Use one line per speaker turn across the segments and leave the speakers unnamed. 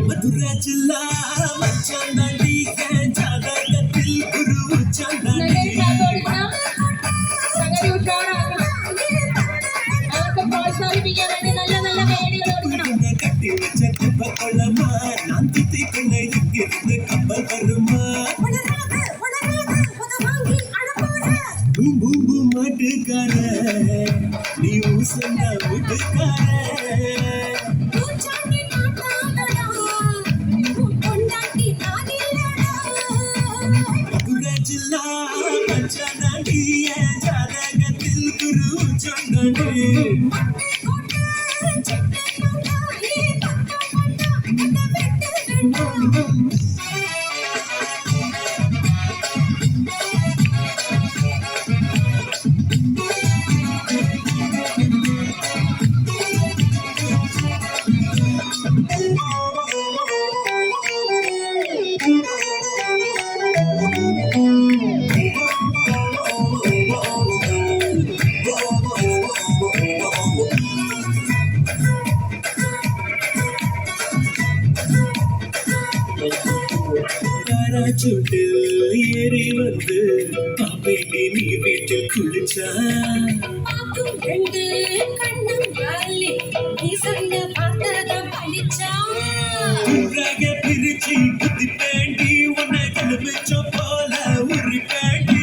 மதுரை ஜில்லா மச்சாந்தாண்டி ஜாதகத்தில் குரு உச்சாந்தாண்டி கட்டி வச்ச குப்பை கொள்ளமா நான் துத்தி கொள்ள இங்கிருந்து கப்பல் வருமா பூம் பூம் பூம் மாட்டுக்கார நீ ஊசன்னா வீட்டுக்கார ஜில்லா மச்சாந்தாண்டி ஜாதகத்தில் குரு உச்சாந்தாண்டி பாராசூட்டில் ஏறி வந்து பாப்பேட்டி நீ வீட்டில் குளிச்சா பிரிச்சு புத்தி பேண்டி உன்னை கண்டுபிடிச்ச போல உரி பேண்டி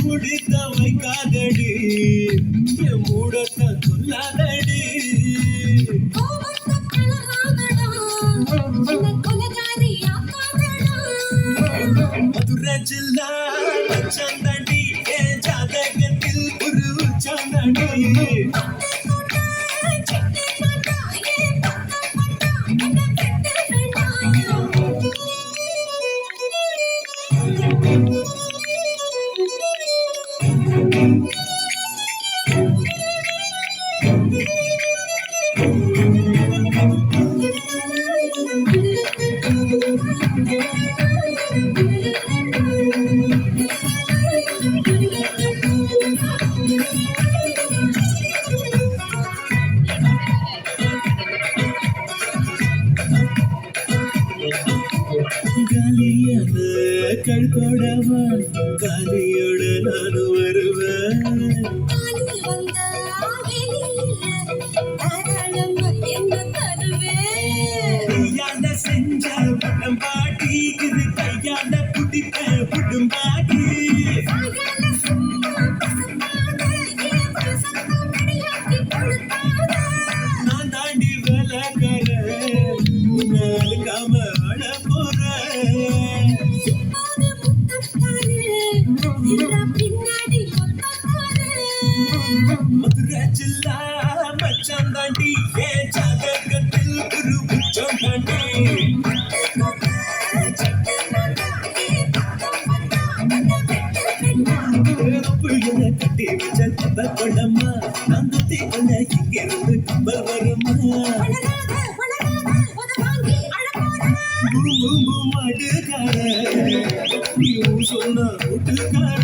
முடித்த வைக்காதடி மூடத்த சொல்லாதடி மதுரை ஜில்லா மச்சாந்தாண்டி ஜாதகத்தில் குரு உச்சாந்தாண்டி காலியான கழ்கோடவா காலியோட நான் வருவேன் கையால செஞ்ச பட்டம் பாட்டி இது கையால புடிப்ப புடும் பாட்டி நான் தாண்டி வேலைக்கார நாளுக்காம ஆட போறேன் மதுரை ஜில்லா மச்சாந்தாண்டி ஜாதகத்தில் குரு உச்சாந்தாண்டி கட்டி வச்ச கப்பல் கொள்ளம்மா நான் துத்தி கொள்ள இங்கிருந்து கப்பல் வருமா மாட்டுக்கார நீ சொன்ன வீட்டுக்கார